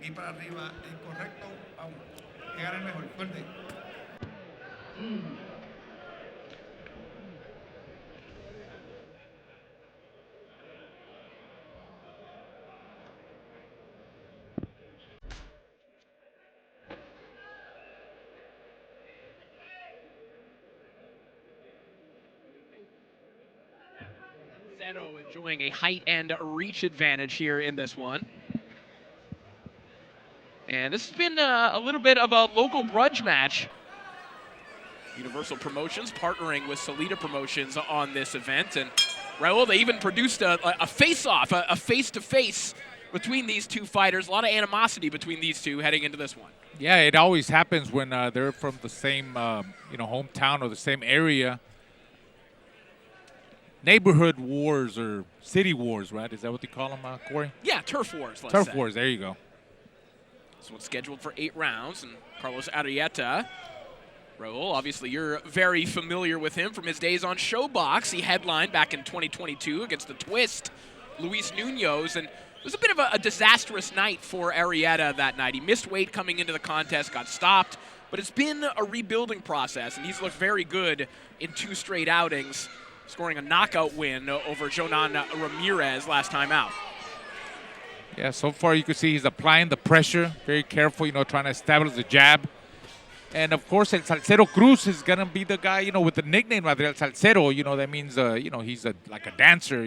aquí para arriba es correcto. Vamos, que gane el mejor. Fuerte. Enjoying a height and reach advantage here in this one. And this has been a little bit of a local grudge match. Universal Promotions partnering with Salita Promotions on this event. And Raul, they even produced a face-off, a face-to-face between these two fighters. A lot of animosity between these two heading into this one. Yeah, it always happens when they're from the same hometown or the same area. Neighborhood wars or city wars, right? Is that what they call them, Corey? Yeah, turf wars, let's say. Turf wars, there you go. This one's scheduled for 8 rounds, and Carlos Arrieta, Raul, obviously you're very familiar with him from his days on Showbox. He headlined back in 2022 against the Twist, Luis Nuñoz, and it was a bit of a disastrous night for Arrieta that night. He missed weight coming into the contest, got stopped, but it's been a rebuilding process, and he's looked very good in 2 straight outings, scoring a knockout win over Jonan Ramirez last time out. Yeah, so far you can see he's applying the pressure, very careful, trying to establish the jab. And, of course, El Salsero Cruz is going to be the guy, with the nickname of El Salsero. That means, he's like a dancer,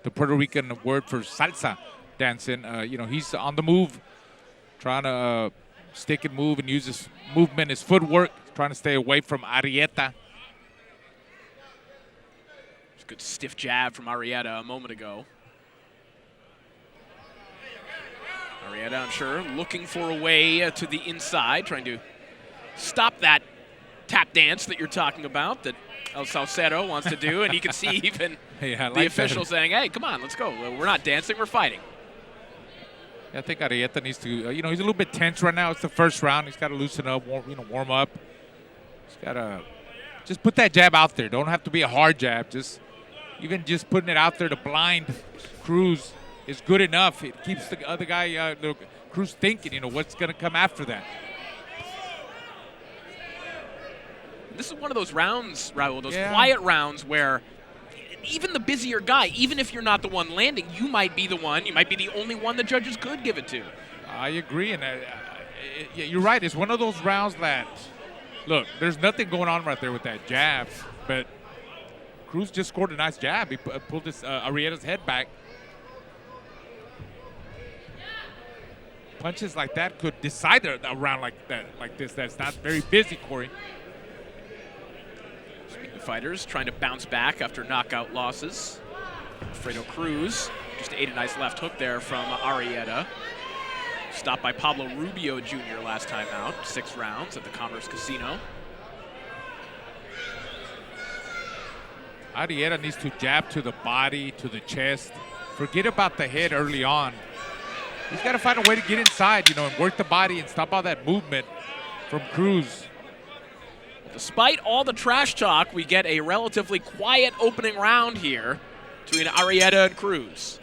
the Puerto Rican word for salsa dancing. He's on the move, trying to stick and move and use his movement, his footwork, trying to stay away from Arrieta. Good stiff jab from Arrieta a moment ago. Arrieta, I'm sure, looking for a way to the inside, trying to stop that tap dance that you're talking about that El Salsero wants to do, and you can see even the official saying, hey, come on, let's go. We're not dancing, we're fighting. Yeah, I think Arrieta needs to, he's a little bit tense right now. It's the first round. He's got to loosen up, warm up. He's got to just put that jab out there. Don't have to be a hard jab. Even just putting it out there to blind Cruz is good enough. It keeps the other guy, Cruz, thinking, what's going to come after that. This is one of those rounds, Raul, those quiet rounds where even the busier guy, even if you're not the one landing, you might be the one, you might be the only one the judges could give it to. I agree, and you're right. It's one of those rounds that, look, there's nothing going on right there with that jab, but Cruz just scored a nice jab. He pulled Arrieta's head back. Punches like that could decide a round like this. That's not very busy, Corey. Speaking of fighters trying to bounce back after knockout losses, Alfredo Cruz just ate a nice left hook there from Arrieta. Stopped by Pablo Rubio Jr. last time out, 6 rounds at the Commerce Casino. Arrieta needs to jab to the body, to the chest. Forget about the head early on. He's got to find a way to get inside, and work the body and stop all that movement from Cruz. Despite all the trash talk, we get a relatively quiet opening round here between Arrieta and Cruz.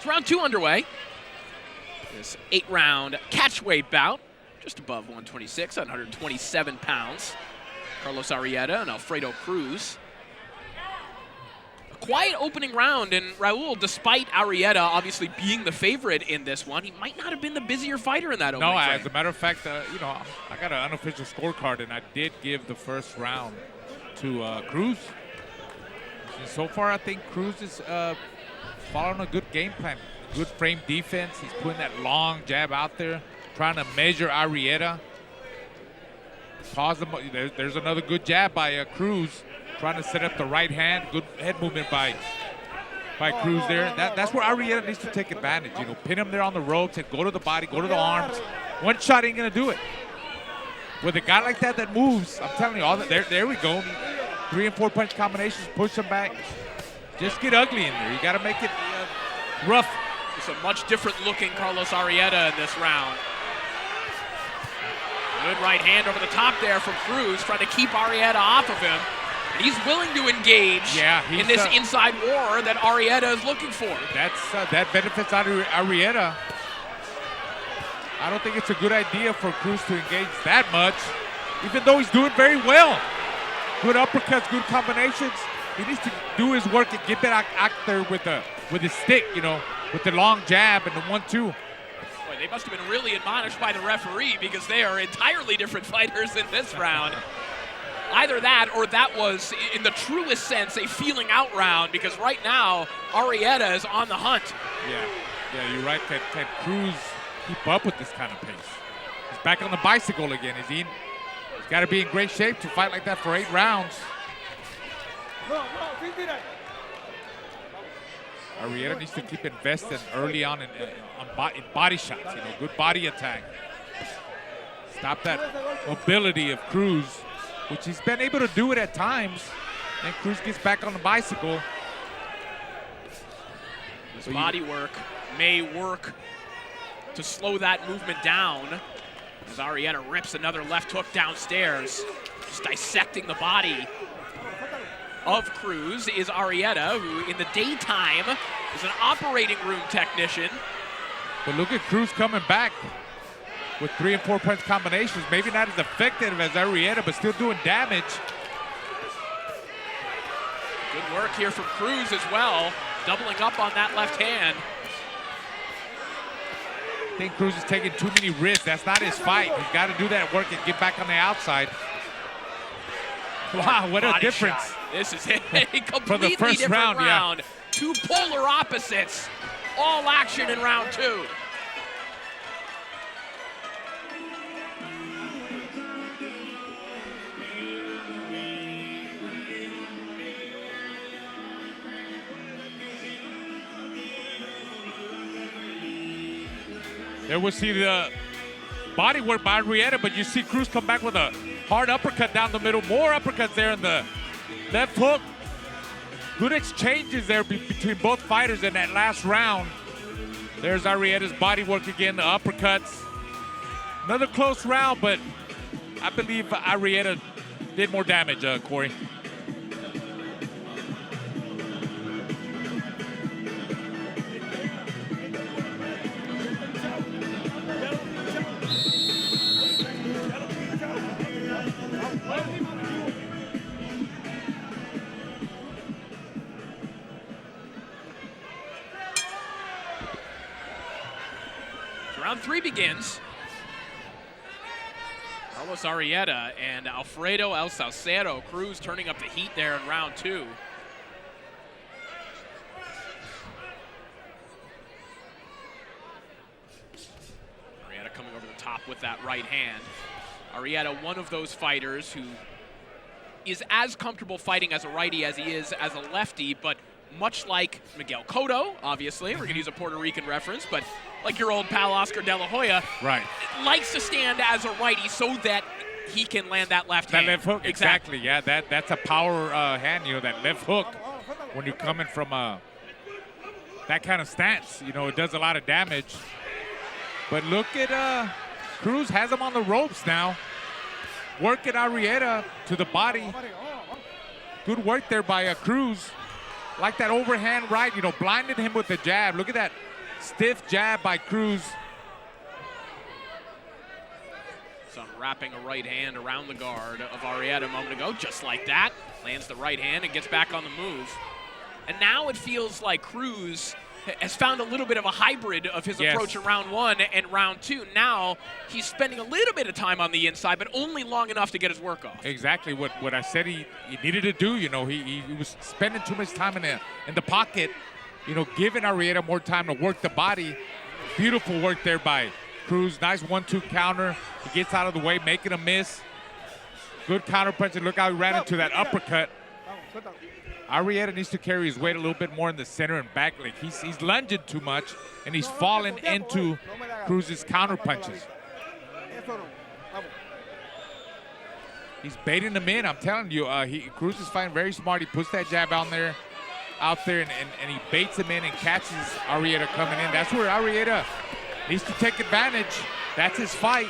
Round 2 underway. This 8-round catchweight bout, just above 126 at 127 pounds. Carlos Arrieta and Alfredo Cruz. quiet opening round, and Raul, despite Arrieta obviously being the favorite in this one, he might not have been the busier fighter in that opening frame. As a matter of fact, you know, I got an unofficial scorecard, and I did give the first round to Cruz. And so far, I think Cruz is following a good game plan. Good frame defense. He's putting that long jab out there, trying to measure Arrieta. Pause him. There's another good jab by Cruz, trying to set up the right hand. Good head movement by Cruz there. That's where Arrieta needs to take advantage. You know, pin him there on the ropes and go to the body, go to the arms. One shot ain't gonna do it. With a guy like that moves, I'm telling you, all that. There we go. 3 and 4 punch combinations, push him back. Just get ugly in there. You got to make it rough. It's a much different looking Carlos Arrieta in this round. Good right hand over the top there from Cruz, trying to keep Arrieta off of him. And he's willing to engage in this inside war that Arrieta is looking for. That benefits Arrieta. I don't think it's a good idea for Cruz to engage that much, even though he's doing very well. Good uppercuts, good combinations. He needs to do his work and get that out there with his stick, you know, with the long jab and the 1-2. Boy, they must have been really admonished by the referee, because they are entirely different fighters in this round. Either that, or that was, in the truest sense, a feeling out round, because right now, Arrieta is on the hunt. Yeah, you're right. Can Cruz keep up with this kind of pace? He's back on the bicycle again. He's got to be in great shape to fight like that for 8 rounds. Arrieta needs to keep investing early on in body shots, you know, good body attack. Stop that mobility of Cruz, which he's been able to do it at times. And Cruz gets back on the bicycle. This body work may work to slow that movement down, as Arrieta rips another left hook downstairs. Just dissecting the body of Cruz is Arrieta, who in the daytime is an operating room technician. But look at Cruz coming back with 3 and 4 punch combinations. Maybe not as effective as Arrieta, but still doing damage. Good work here from Cruz as well, doubling up on that left hand. I think Cruz is taking too many risks. That's not his fight. He's got to do that work and get back on the outside. Wow, what a difference. Shot. This is a completely different round. Yeah. Two polar opposites. All action in round 2. There we'll see the body work by Arrieta, but you see Cruz come back with a hard uppercut down the middle. More uppercuts there in the left hook. Good exchanges there between both fighters in that last round. There's Arrieta's body work again, the uppercuts. Another close round, but I believe Arrieta did more damage, Corey. Round 3 begins. Carlos Arrieta and Alfredo El Salcero. Cruz turning up the heat there in round 2. Arrieta coming over the top with that right hand. Arrieta, one of those fighters who is as comfortable fighting as a righty as he is as a lefty, but much like Miguel Cotto, obviously, we're going to use a Puerto Rican reference, but like your old pal Oscar De La Hoya, right, likes to stand as a righty so that he can land that left hand. That left hook, exactly. Yeah, that's a power hand, you know, that left hook. When you're coming from that kind of stance, you know, it does a lot of damage. But look at Cruz has him on the ropes now. Working Arrieta to the body. Good work there by Cruz. Like that overhand right, you know, blinded him with the jab. Look at that stiff jab by Cruz. So wrapping a right hand around the guard of Arrieta a moment ago, just like that. Lands the right hand and gets back on the move. And now it feels like Cruz has found a little bit of a hybrid of his approach in round 1 and round 2. Now he's spending a little bit of time on the inside, but only long enough to get his work off. Exactly what I said he needed to do. You know, he was spending too much time in the pocket, you know, giving Arrieta more time to work the body. Beautiful work there by Cruz. Nice 1-2 counter. He gets out of the way, making a miss. Good counter punch, and look how he ran into that uppercut. Arrieta needs to carry his weight a little bit more in the center and back leg. He's lunging too much, and he's falling into Cruz's counter punches. He's baiting him in. I'm telling you, Cruz is fighting very smart. He puts that jab out there, and he baits him in and catches Arrieta coming in. That's where Arrieta needs to take advantage. That's his fight.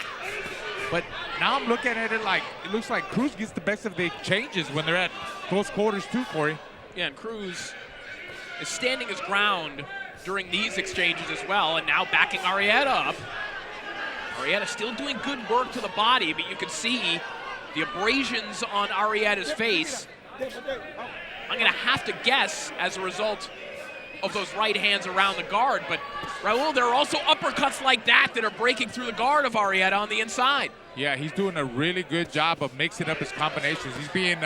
But now I'm looking at it like it looks like Cruz gets the best of the exchanges when they're at close quarters too, Corey. Yeah, and Cruz is standing his ground during these exchanges as well, and now backing Arrieta up. Arrieta still doing good work to the body, but you can see the abrasions on Arrieta's face. I'm going to have to guess as a result of those right hands around the guard, but Raul, there are also uppercuts like that are breaking through the guard of Arrieta on the inside. Yeah, he's doing a really good job of mixing up his combinations. He's being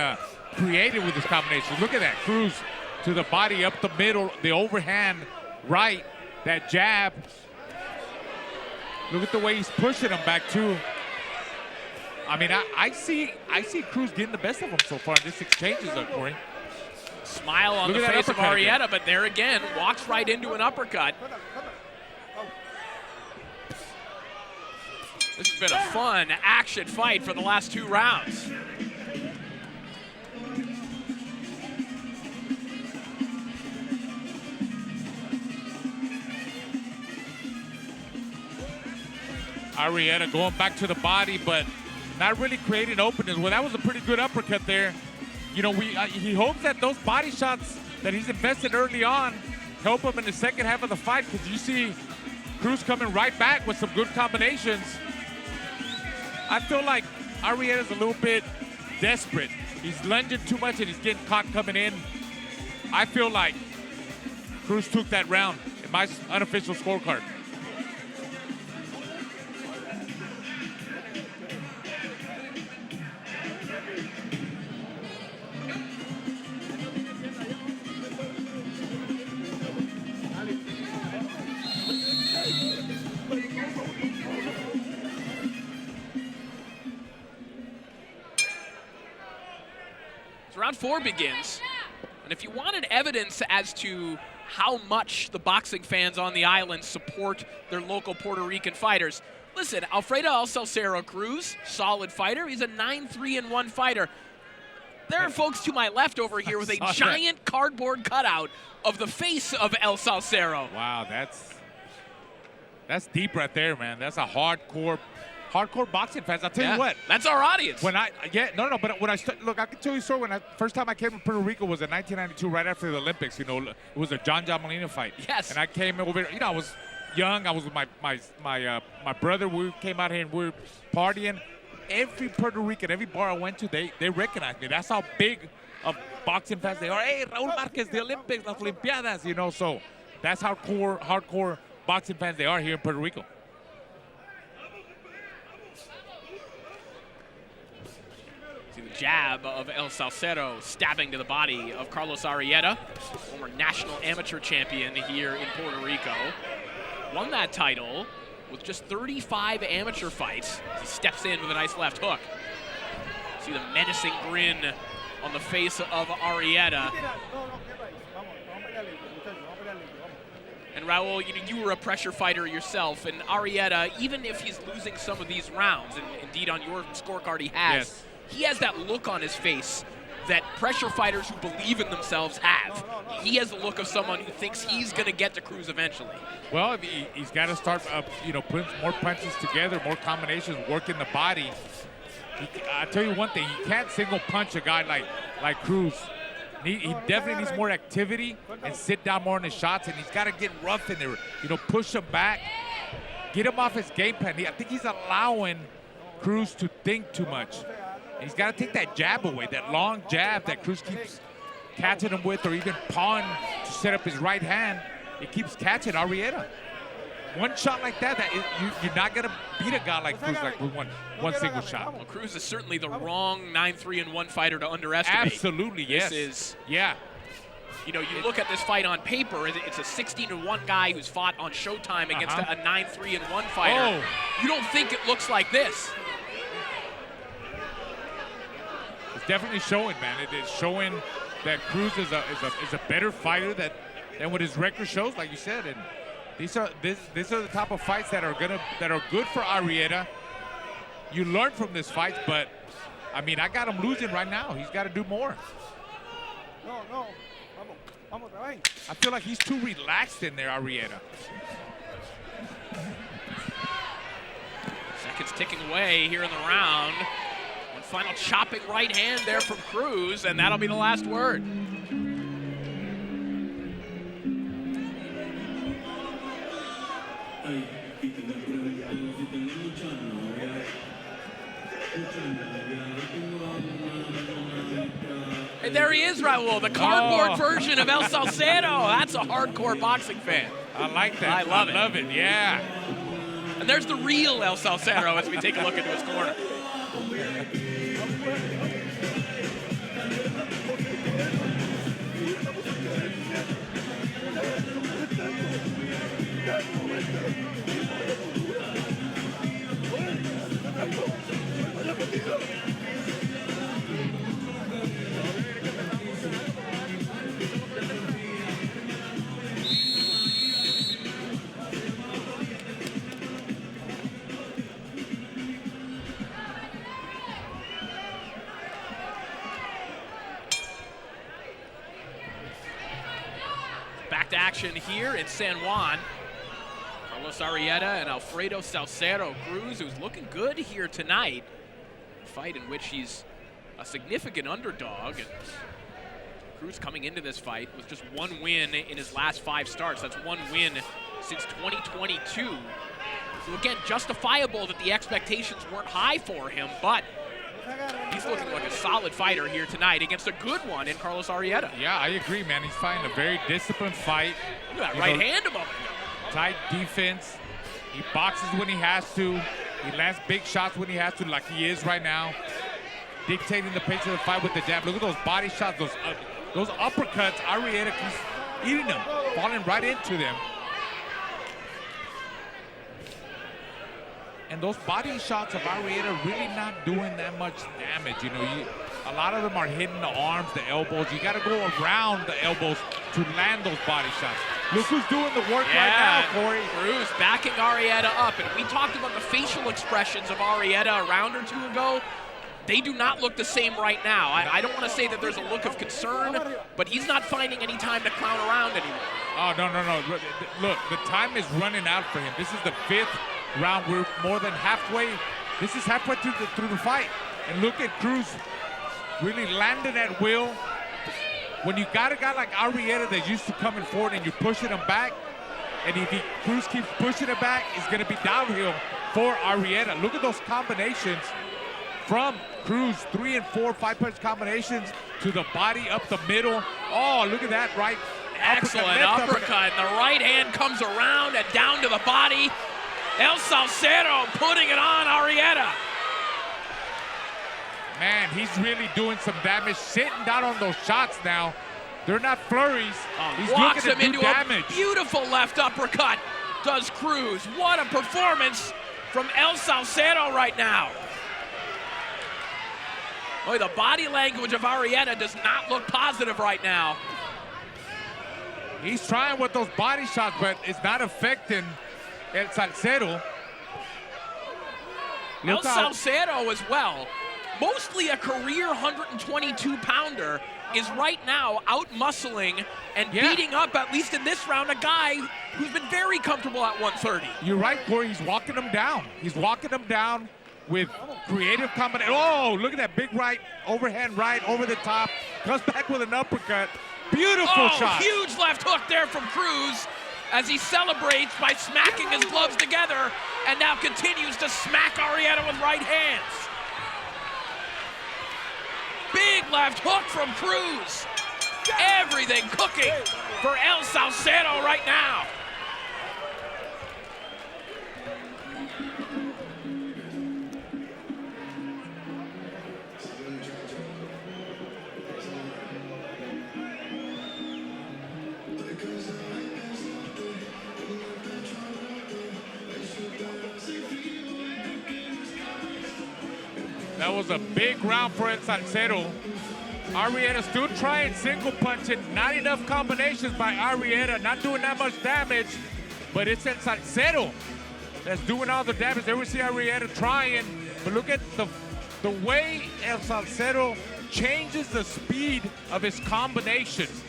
creative with his combinations. Look at that, Cruz to the body, up the middle, the overhand right, that jab. Look at the way he's pushing him back too. I mean, I see Cruz getting the best of him so far in this exchanges, Corey. Smile on the face of Arrieta, but there again, walks right into an uppercut. This has been a fun action fight for the last 2 rounds. Arrieta going back to the body, but not really creating openings. Well, that was a pretty good uppercut there. You know, he hopes that those body shots that he's invested early on help him in the second half of the fight, because you see Cruz coming right back with some good combinations. I feel like Arrieta's a little bit desperate. He's lunging too much and he's getting caught coming in. I feel like Cruz took that round in my unofficial scorecard. Round 4 begins, and if you wanted evidence as to how much the boxing fans on the island support their local Puerto Rican fighters, listen, Alfredo Cruz, solid fighter. He's a 9-3-1 fighter. There are folks to my left over here with a giant cardboard cutout of the face of El Salcero. Wow, that's deep right there, man. That's a hardcore boxing fans. I'll tell you what. That's our audience. But when I look, I can tell you a story. First time I came to Puerto Rico was in 1992, right after the Olympics. You know, it was a John Molina fight. Yes. And I came over. You know, I was young. I was with my brother. We came out here and we were partying. Every Puerto Rican, every bar I went to, they recognized me. That's how big of boxing fans they are. Hey, Raul Marquez, the Olympics, las Olimpiadas. You know, so that's how hardcore boxing fans they are here in Puerto Rico. See the jab of El Salcero stabbing to the body of Carlos Arrieta, former national amateur champion here in Puerto Rico. Won that title with just 35 amateur fights. He steps in with a nice left hook. See the menacing grin on the face of Arrieta. And Raul, you were a pressure fighter yourself, and Arrieta, even if he's losing some of these rounds, and indeed on your scorecard he has, yes, he has that look on his face that pressure fighters who believe in themselves have. He has the look of someone who thinks he's going to get to Cruz eventually. Well, he's got to start, putting more punches together, more combinations, working the body. I'll tell you one thing, you can't single punch a guy like Cruz. He definitely needs more activity and sit down more in his shots, and he's got to get rough in there, push him back, get him off his game plan. I think he's allowing Cruz to think too much. And he's got to take that jab away, that long jab that Cruz catching him with, or even pawing to set up his right hand, it keeps catching Arrieta. One shot like that, you're not going to beat a guy like Cruz like with one single shot. Well, Cruz is certainly the wrong 9-3-1 fighter to underestimate. Absolutely, yes. This is, yeah. You know, you look at this fight on paper, it's a 16-1 guy who's fought on Showtime against a 9-3-1 fighter. Oh. You don't think it looks like this. It's definitely showing, man. It is showing that Cruz is a better fighter than what his record shows, like you said. And these are the type of fights that are good for Arrieta. You learn from this fight, but I mean, I got him losing right now. He's got to do more. No. I feel like he's too relaxed in there, Arrieta. Seconds ticking away here in the round. One final chopping right hand there from Cruz, and that'll be the last word. And there he is, Raul, the cardboard version of El Salcedo. That's a hardcore boxing fan. I like that. I love it, yeah. And there's the real El Salcedo as we take a look into his corner. Back to action here in San Juan. Carlos Arrieta and Alfredo Cruz, who's looking good here tonight. A fight in which he's a significant underdog. And Cruz coming into this fight with just one win in his last 5 starts. That's one win since 2022. So again, justifiable that the expectations weren't high for him, but he's looking like a solid fighter here tonight against a good one in Carlos Arrieta. Yeah, I agree, man. He's fighting a very disciplined fight. Look at that right hand a moment ago. Tight defense. He boxes when he has to. He lands big shots when he has to, like he is right now. Dictating the pace of the fight with the jab. Look at those body shots, those uppercuts. Arrieta keeps eating them, falling right into them. And those body shots of Arrieta really not doing that much damage. You know, a lot of them are hitting the arms, the elbows. You got to go around the elbows to land those body shots. Look who's doing the work right now, Corey. Cruz backing Arrieta up. And we talked about the facial expressions of Arrieta a round or two ago. They do not look the same right now. I don't want to say that there's a look of concern, but he's not finding any time to clown around anymore. Oh, no. Look, the time is running out for him. This is the 5th round. We're more than halfway. This is halfway through the fight. And look at Cruz really landing at will. When you got a guy like Arrieta that's used to coming forward and you're pushing him back, and if Cruz keeps pushing it back, it's going to be downhill for Arrieta. Look at those combinations from Cruz, 3 and 4 5-punch combinations to the body up the middle. Oh, look at that right. Excellent uppercut. And the right hand comes around and down to the body. El Salcedo putting it on Arrieta. Man, he's really doing some damage, sitting down on those shots now. They're not flurries. He's Walks looking him to do into damage. a beautiful left uppercut, does Cruz. What a performance from El Salcedo right now. Boy, the body language of Arrieta does not look positive right now. He's trying with those body shots, but it's not affecting El Salcedo. El Salcedo as well, mostly a career 122-pounder, is right now out-muscling and beating up, at least in this round, a guy who's been very comfortable at 130. You're right, Corey. He's walking him down. He's walking him down with creative combination. Oh, look at that big right, overhand right, over the top. Comes back with an uppercut. Beautiful shot. Huge left hook there from Cruz as he celebrates by smacking his gloves together and now continues to smack Arrieta with right hands. Big left hook from Cruz. Everything cooking for El Salcedo right now. That was a big round for El Salcedo. Arrieta still trying single punching. Not enough combinations by Arrieta. Not doing that much damage. But it's El Salcedo that's doing all the damage. There we see Arrieta trying. But look at the way El Salcedo changes the speed of his combinations.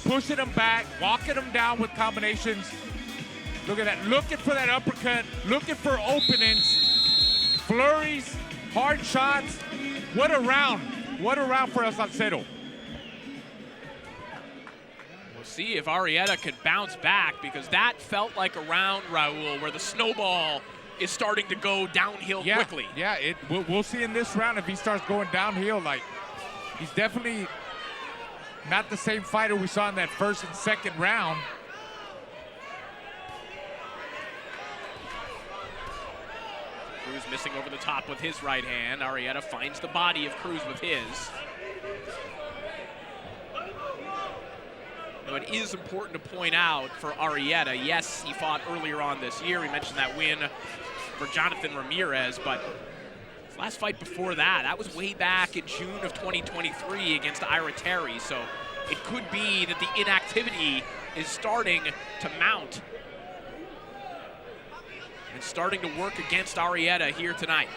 Pushing him back, walking him down with combinations. Look at that. Looking for that uppercut. Looking for openings. Flurries. Hard shots. What a round. What a round for El Salcedo. We'll see if Arrieta can bounce back, because that felt like a round, Raul, where the snowball is starting to go downhill quickly. Yeah, we'll see in this round if he starts going downhill. Like, he's definitely not the same fighter we saw in that first and second round. Cruz missing over the top with his right hand. Arrieta finds the body of Cruz with his. Now, it is important to point out for Arrieta, yes, he fought earlier on this year. We mentioned that win for Jonathan Ramirez, but his last fight before that, that was way back in June of 2023 against Arrieta Torres. So it could be that the inactivity is starting to mount and starting to work against Arrieta here tonight.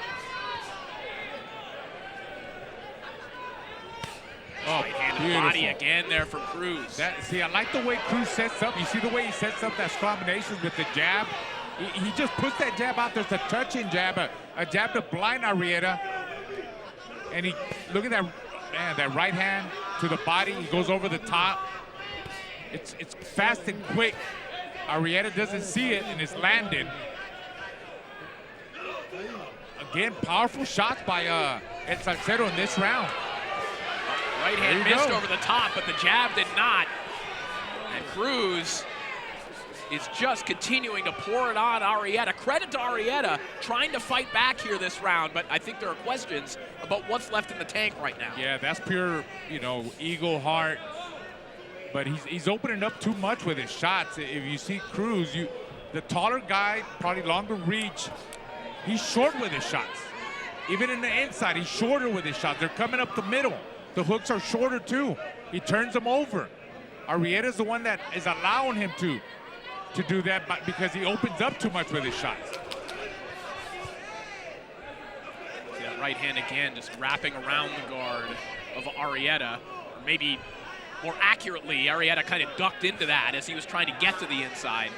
Oh, right-handed body again there from Cruz. See, I like the way Cruz sets up. You see the way he sets up that combinations with the jab? He just puts that jab out there. It's a touching jab, a jab to blind Arrieta. And he, look at that, man, that right hand to the body. He goes over the top. It's fast and quick. Arrieta doesn't see it and it's landed. Again, powerful shots by El Salcedo in this round. Right hand missed over the top, but the jab did not. And Cruz is just continuing to pour it on Arrieta. Credit to Arrieta trying to fight back here this round, but I think there are questions about what's left in the tank right now. Yeah, that's pure, ego, heart. But he's opening up too much with his shots. If you see Cruz, the taller guy, probably longer reach, he's short with his shots. Even in the inside, he's shorter with his shots. They're coming up the middle. The hooks are shorter too. He turns them over. Arrieta's the one that is allowing him to do that because he opens up too much with his shots. See that right hand again, just wrapping around the guard of Arrieta. Or maybe more accurately, Arrieta kind of ducked into that as he was trying to get to the inside.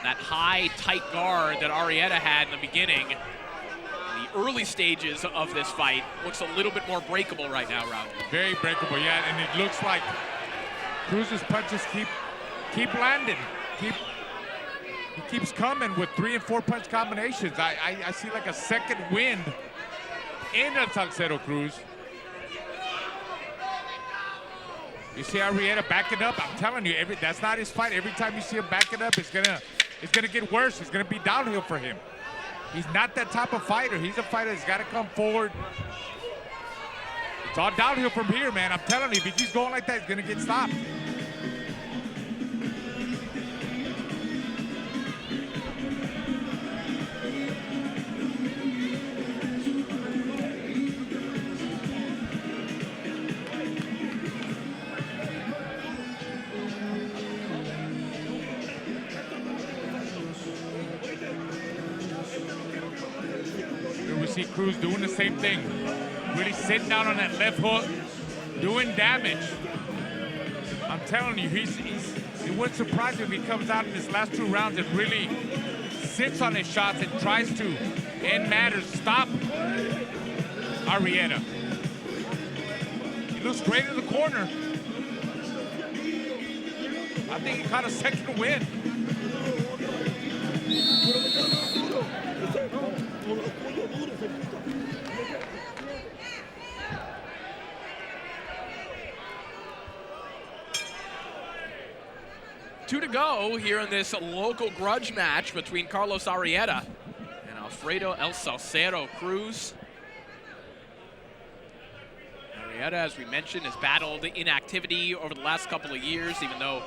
That high, tight guard that Arrieta had in the beginning, the early stages of this fight, looks a little bit more breakable right now, Raul. Very breakable, yeah, and it looks like Cruz's punches keep landing. He keeps coming with 3 and 4 punch combinations. I see like a second wind in El Salcedo Cruz. You see Arrieta backing up. I'm telling you, that's not his fight. Every time you see him backing up, it's gonna get worse. It's gonna be downhill for him. He's not that type of fighter. He's a fighter that's got to come forward. It's all downhill from here, man. I'm telling you, if he keeps going like that, he's gonna get stopped. Cruz doing the same thing, really sitting down on that left hook, doing damage. I'm telling you, it wouldn't surprise me if he comes out in his last 2 rounds and really sits on his shots and tries to end matters, stop Arrieta. He looks great in the corner. I think he caught a second win. 2 to go here in this local grudge match between Carlos Arrieta and Alfredo El Salsero Cruz. Arrieta, as we mentioned, has battled inactivity over the last couple of years, even though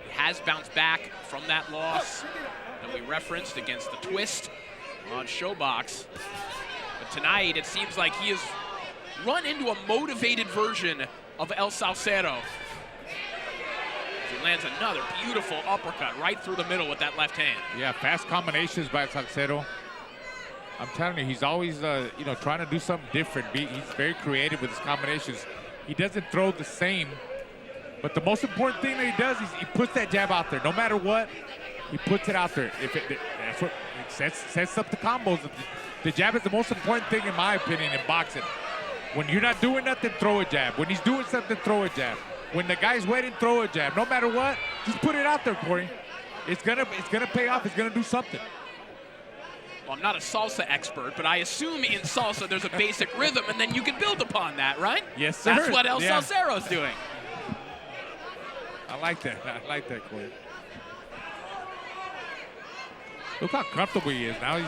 he has bounced back from that loss that we referenced against the Twist on Showbox. But tonight, it seems like he has run into a motivated version of El Salsero. He lands another beautiful uppercut right through the middle with that left hand. Yeah, fast combinations by Salsero. I'm telling you, he's always, trying to do something different. He's very creative with his combinations. He doesn't throw the same, but the most important thing that he does is he puts that jab out there. No matter what, he puts it out there. That's what sets up the combos. The jab is the most important thing, in my opinion, in boxing. When you're not doing nothing, throw a jab. When he's doing something, throw a jab. When the guy's waiting, throw a jab. No matter what, just put it out there, Corey. It's gonna pay off. It's gonna do something. Well, I'm not a salsa expert, but I assume in salsa there's a basic rhythm, and then you can build upon that, right? Yes, sir. That's what El Salsero's doing. I like that. I like that, Corey. Look how comfortable he is now.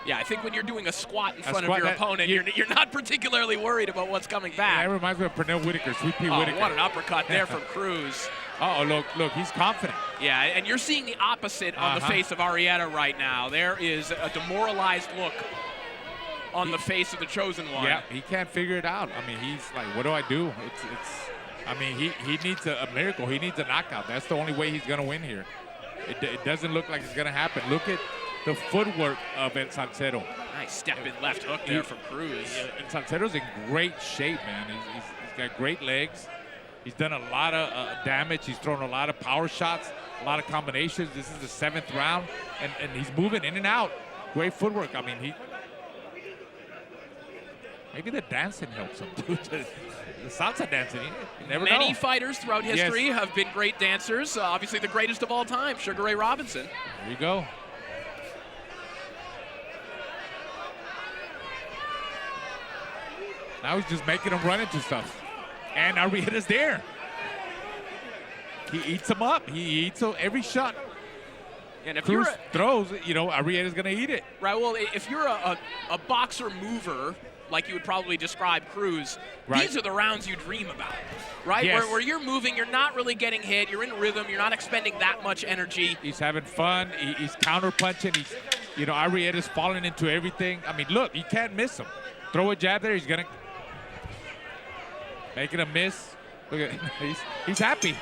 Yeah, I think when you're doing a squat in front of your opponent, you're not particularly worried about what's coming back. That reminds me of Pernell Whitaker, Sweet Pea Whitaker. What an uppercut there from Cruz. Oh, look, he's confident. Yeah, and you're seeing the opposite on the face of Arrieta right now. There is a demoralized look on the face of the chosen one. Yeah, he can't figure it out. I mean, he's like, what do I do? He needs a miracle. He needs a knockout. That's the only way he's going to win here. It doesn't look like it's going to happen. Look at the footwork of El Salsero. Nice step-in left hook there from Cruz. El Salsero's in great shape, man. He's got great legs. He's done a lot of damage. He's thrown a lot of power shots, a lot of combinations. This is the 7th round, and he's moving in and out. Great footwork. I mean, maybe the dancing helps him, too. The salsa dancing, you never know. Many fighters throughout history have been great dancers. Obviously, the greatest of all time, Sugar Ray Robinson. There you go. Now he's just making him run into stuff. And Arrieta's there. He eats him up. He eats every shot. And if Cruz throws, Arrieta's going to eat it. Right, well, if you're a boxer mover, like you would probably describe Cruz, these are the rounds you dream about, right? Yes. Where you're moving, you're not really getting hit, you're in rhythm, you're not expending that much energy. He's having fun. He's counter-punching. Arrieta's falling into everything. I mean, look, you can't miss him. Throw a jab there, he's going to making a miss. Look at he's happy.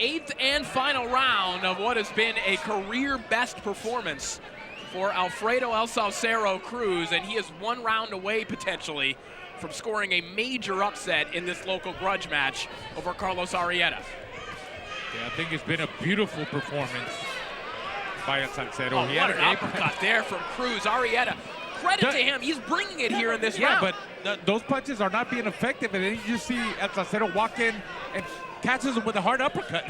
Eighth and final round of what has been a career-best performance for Alfredo El Salsero Cruz, and he is 1 round away, potentially, from scoring a major upset in this local grudge match over Carlos Arrieta. Yeah, I think it's been a beautiful performance by El Salsero. Oh, what an uppercut there from Cruz. Arrieta, credit to him. He's bringing it here in this round. Yeah, but those punches are not being effective, and then you just see El Salsero walk in and catches him with a hard uppercut.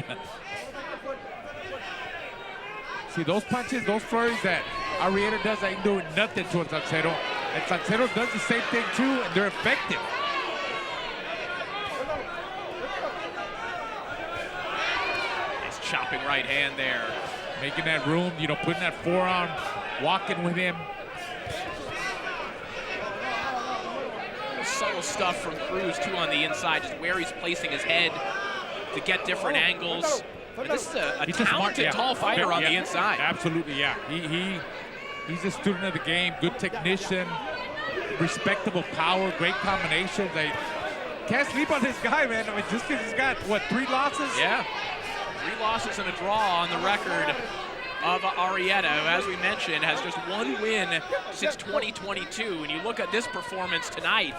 See, those punches, those flurries that Arrieta does ain't doing nothing to El Salsero. And Salsero does the same thing too, and they're effective. Nice chopping right hand there. Making that room, putting that forearm, walking with him. So unusual stuff from Cruz, too, on the inside, just where he's placing his head to get different angles. But this is a talented, tall fighter on the inside. Absolutely, yeah. He's a student of the game, good technician, respectable power, great combinations. I can't sleep on this guy, man. I mean, just because he's got, what, 3 losses? Yeah. 3 losses and a draw on the record of Arrieta, who, as we mentioned, has just 1 win since 2022. And you look at this performance tonight,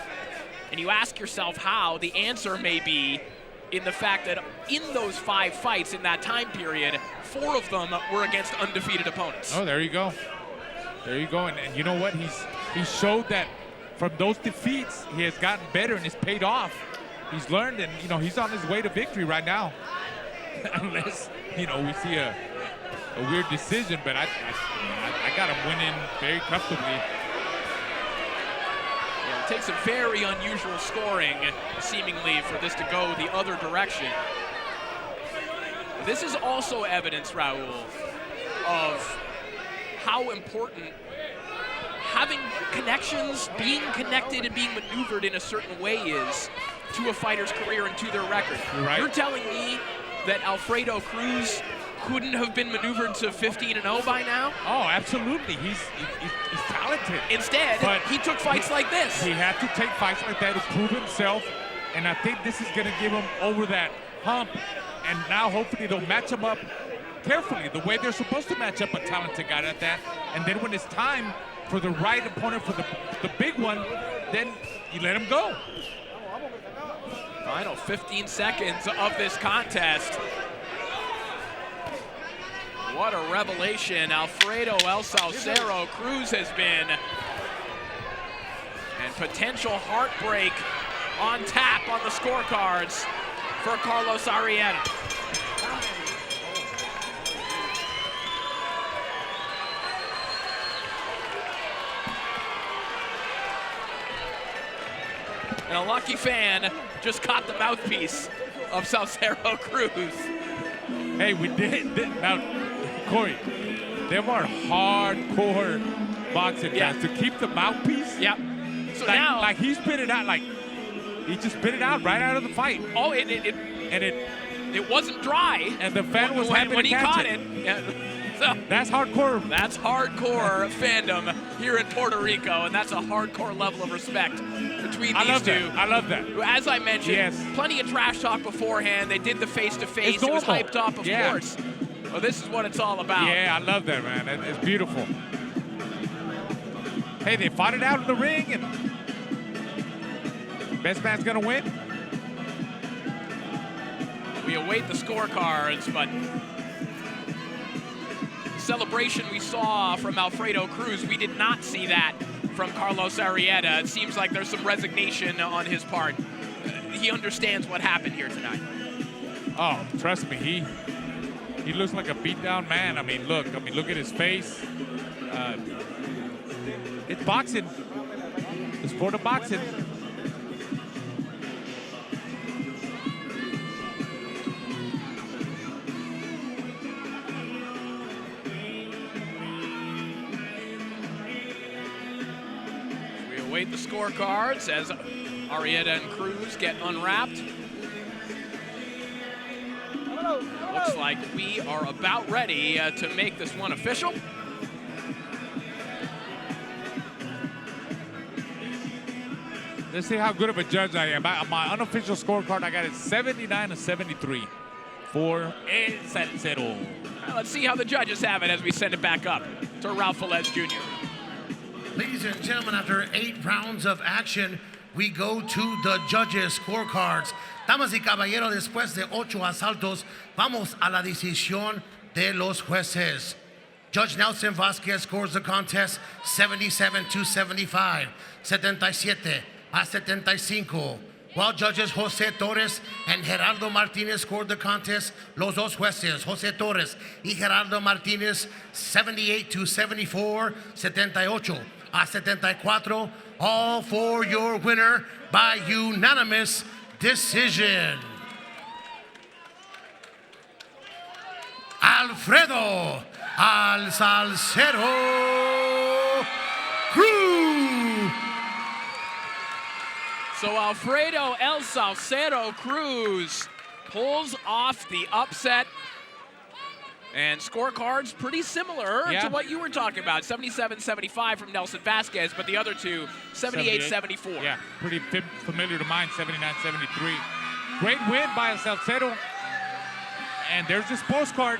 and you ask yourself how. The answer may be in the fact that in those 5 fights in that time period, 4 of them were against undefeated opponents. Oh, there you go. There you go. And you know what? He showed that from those defeats, he has gotten better and it's paid off. He's learned, and, you know, he's on his way to victory right now. Unless, you know, we see a weird decision, but I got him winning very comfortably. Yeah, it takes a very unusual scoring, seemingly, for this to go the other direction. This is also evidence, Raul, of how important having connections, being connected and being maneuvered in a certain way is to a fighter's career and to their record. You're right. You're telling me that Alfredo Cruz couldn't have been maneuvered to 15-0 by now? Oh, absolutely. He's talented. Instead, but he took fights like this. He had to take fights like that to prove himself, and I think this is going to give him over that hump, and now hopefully they'll match him up carefully, the way they're supposed to match up a talented guy like that, and then when it's time for the right opponent, for the big one, then you let him go. Final 15 seconds of this contest. What a revelation Alfredo El Salcero Cruz has been. And potential heartbreak on tap on the scorecards for Carlos Arrieta. And a lucky fan just caught the mouthpiece of Salcero Cruz. Hey, we did. Now, Corey, them are hardcore boxing fans. To keep the mouthpiece? Yeah. So like, now, like he spit it out, like he just spit it out right out of the fight. Oh, it wasn't dry. And the fan was happy when to he catch caught it. Yeah. So that's hardcore. That's hardcore fandom here in Puerto Rico, and that's a hardcore level of respect between these two. I love that. As I mentioned, yes. Plenty of trash talk beforehand. They did the face-to-face. It was hyped up, of course. Well, this is what it's all about. Yeah, I love that, man. It's beautiful. Hey, they fought it out in the ring, and best man's gonna win. We await the scorecards, but celebration we saw from Alfredo Cruz, we did not see that from Carlos Arrieta. It seems like there's some resignation on his part. He understands what happened here tonight. Oh, trust me, he looks like a beat down man. I mean, look at his face. It's boxing. The sport of boxing. The scorecards as Arrieta and Cruz get unwrapped. Looks like we are about ready to make this one official. Let's see how good of a judge I am. My unofficial scorecard, I got it 79-73 for El Salcero. Well, let's see how the judges have it as we send it back up to Ralph Velez Jr. Ladies and gentlemen, after 8 rounds of action, we go to the judges' scorecards. Damas y caballeros, después de 8 asaltos, vamos a la decisión de los jueces. Judge Nelson Vasquez scores the contest 77-75, 77-75. While judges Jose Torres and Gerardo Martinez scored the contest, los dos jueces, Jose Torres y Gerardo Martinez, 78-74, 78-74, all for your winner by unanimous decision. Alfredo El Salcero Cruz. So Alfredo El Salcedo Cruz pulls off the upset. And scorecards pretty similar to what you were talking about. 77-75 from Nelson Vasquez, but the other two, 78-74. Yeah, pretty familiar to mine, 79-73. Great win by El Salcedo. And there's this postcard.